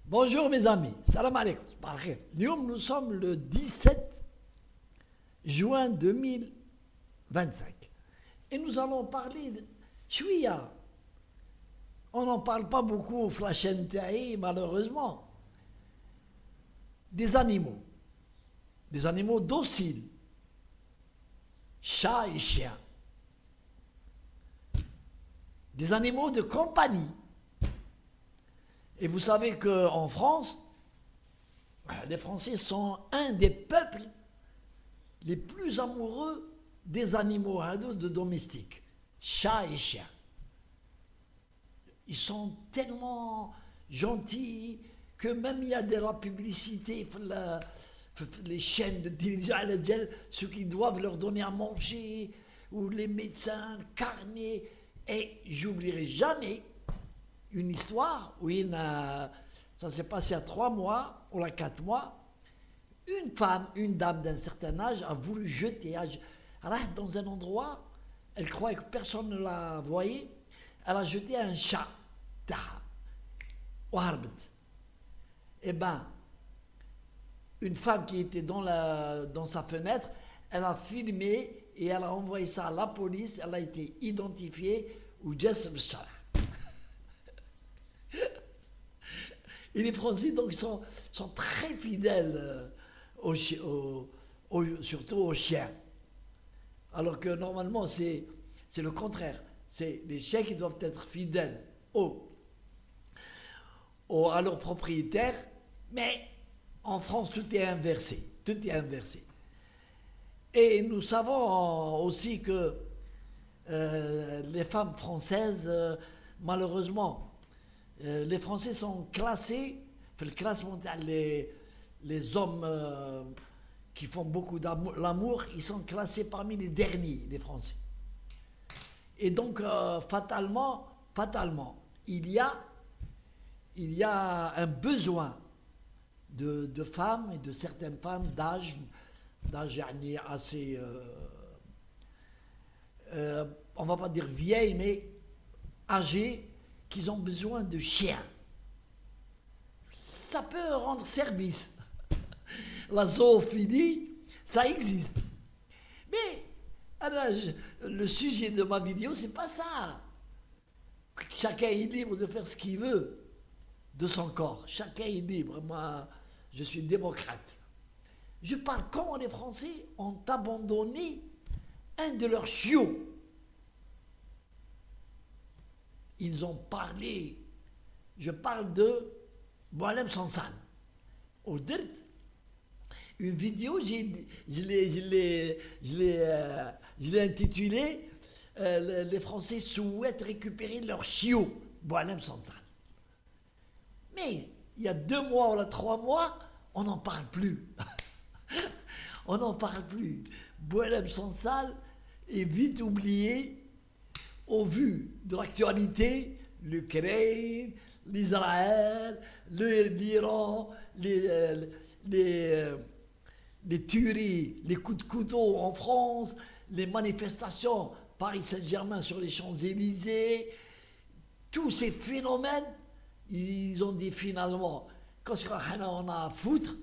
Bonjour mes amis, salam alaikum. Nous sommes le 17 juin 2025 et nous allons parler de chouïa. On n'en parle pas beaucoup au Flash NTI, malheureusement. Des animaux dociles, chats et chiens, des animaux de compagnie. Et vous savez qu'en France, les Français sont un des peuples les plus amoureux des animaux de domestiques, chats et chiens. Ils sont tellement gentils que même il y a de la publicité, les chaînes de télévision, ceux qui doivent leur donner à manger, ou les médecins, carnets. Et j'oublierai jamais une histoire où ça s'est passé à 3 mois ou à 4 mois. Une dame d'un certain âge a voulu jeter dans un endroit, elle croyait que personne ne la voyait, elle a jeté un chat. Eh bien, une femme qui était dans sa fenêtre, elle a filmé et elle a envoyé ça à la police, elle a été identifiée au Jess Chat. Et les Français, donc, sont très fidèles, surtout aux chiens. Alors que normalement, c'est le contraire. C'est les chiens qui doivent être fidèles à leurs propriétaires. Mais en France, tout est inversé. Tout est inversé. Et nous savons aussi que les femmes françaises, malheureusement, les Français sont classés, le classement les hommes qui font beaucoup d'amour, ils sont classés parmi les derniers, les Français. Et donc, fatalement, il y a un besoin de femmes et de certaines femmes d'âge assez, on va pas dire vieilles, mais âgées, qu'ils ont besoin de chiens. Ça peut rendre service. La zoophilie, ça existe. Mais alors, le sujet de ma vidéo, c'est pas ça. Chacun est libre de faire ce qu'il veut de son corps. Chacun est libre. Moi, je suis démocrate. Je parle comment les Français ont abandonné un de leurs chiots. Ils ont parlé, je parle de Boualem Sansal. Au dirt, une vidéo, je l'ai intitulée les Français souhaitent récupérer leur chiot, Boualem Sansal. Mais il y a 2 mois ou 3 mois, on n'en parle plus. On n'en parle plus. Boualem Sansal est vite oublié au vu de l'actualité, l'Ukraine, l'Israël, l'Iran, les tueries, les coups de couteau en France, les manifestations Paris Saint-Germain sur les Champs-Élysées, tous ces phénomènes, ils ont dit finalement, quand on a à foutre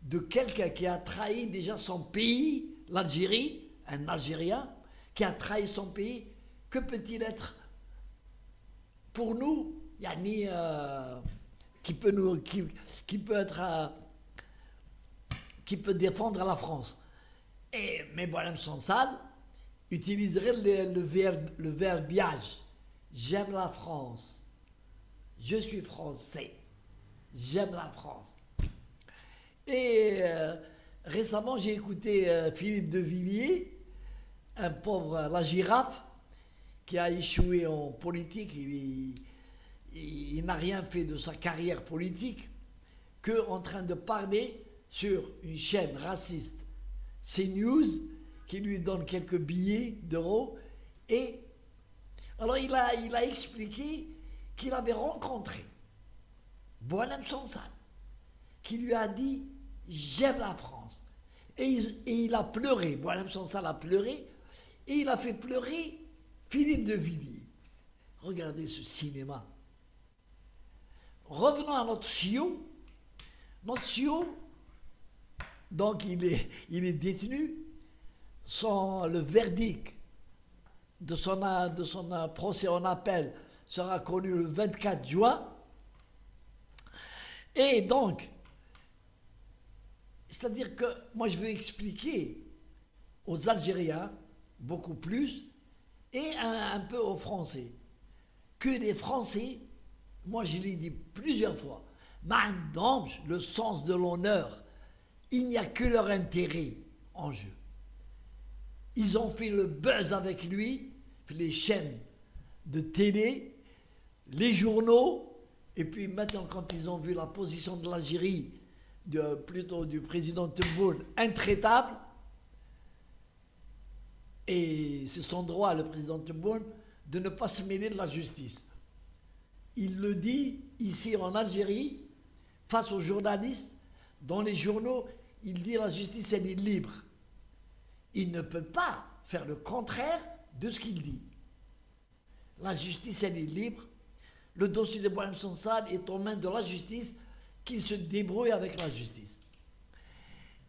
de quelqu'un qui a trahi déjà son pays, l'Algérie, un Algérien, qui a trahi son pays. Que peut-il être pour nous, yani, qui peut défendre la France? Mais Boualem Sansal utiliserait le verbiage. J'aime la France. Je suis français. J'aime la France. Et récemment, j'ai écouté Philippe de Villiers, un pauvre, la girafe, qui a échoué en politique. Il n'a rien fait de sa carrière politique qu'en train de parler sur une chaîne raciste, CNews, qui lui donne quelques billets d'euros. Et alors il a expliqué qu'il avait rencontré Boualem Sansal, qui lui a dit « J'aime la France ». Et il a pleuré, Boualem Sansal a pleuré, et il a fait pleurer Philippe de Villiers. Regardez ce cinéma. Revenons à notre chiot. Notre chiot, donc il est détenu. Le verdict de son procès en appel sera connu le 24 juin. Et donc, c'est-à-dire que moi je veux expliquer aux Algériens, beaucoup plus, et un peu aux Français, que les Français, moi je l'ai dit plusieurs fois, maintenant, le sens de l'honneur, il n'y a que leur intérêt en jeu. Ils ont fait le buzz avec lui, les chaînes de télé, les journaux, et puis maintenant quand ils ont vu la position de l'Algérie, plutôt du président Tebboune, intraitable, et c'est son droit, le président Tebboune, de ne pas se mêler de la justice. Il le dit ici en Algérie, face aux journalistes, dans les journaux, il dit la justice elle est libre. Il ne peut pas faire le contraire de ce qu'il dit. La justice elle est libre. Le dossier de Boualem Sansal est aux mains de la justice, qu'il se débrouille avec la justice.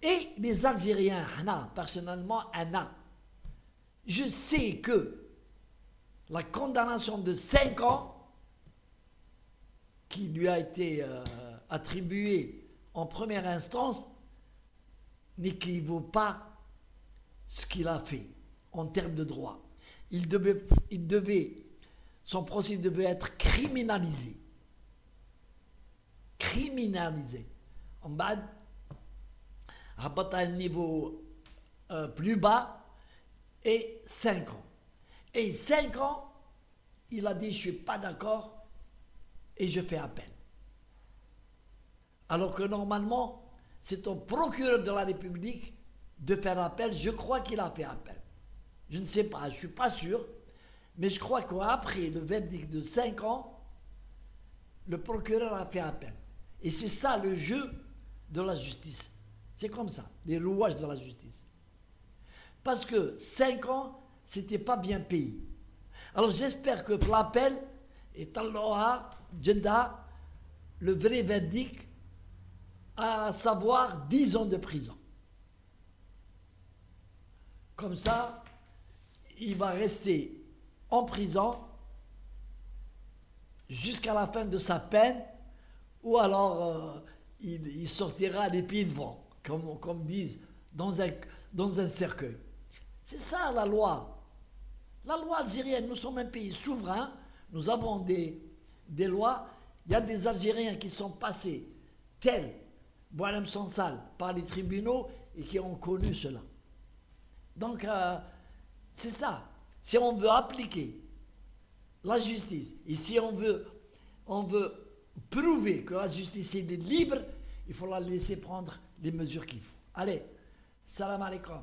Et les Algériens, personnellement, je sais que la condamnation de 5 ans qui lui a été attribuée en première instance n'équivaut pas ce qu'il a fait en termes de droit. Son procès devait être criminalisé. En bas, à un niveau plus bas, et 5 ans. Et 5 ans, il a dit je ne suis pas d'accord et je fais appel. Alors que normalement, c'est au procureur de la République de faire appel. Je crois qu'il a fait appel. Je ne sais pas, je ne suis pas sûr, mais je crois qu'après le verdict de 5 ans, le procureur a fait appel. Et c'est ça le jeu de la justice. C'est comme ça, les rouages de la justice. Parce que 5 ans, c'était pas bien payé. Alors j'espère que l'appel est Allah, Jeddah, le vrai verdict, à savoir 10 ans de prison. Comme ça, il va rester en prison jusqu'à la fin de sa peine, ou alors il sortira les pieds devant, comme disent, dans un cercueil. C'est ça la loi. La loi algérienne, nous sommes un pays souverain, nous avons des lois. Il y a des Algériens qui sont passés, tels Boualem Sansal, par les tribunaux et qui ont connu cela. Donc, c'est ça. Si on veut appliquer la justice, et si on veut prouver que la justice est libre, il faut la laisser prendre les mesures qu'il faut. Allez, salam alaikum.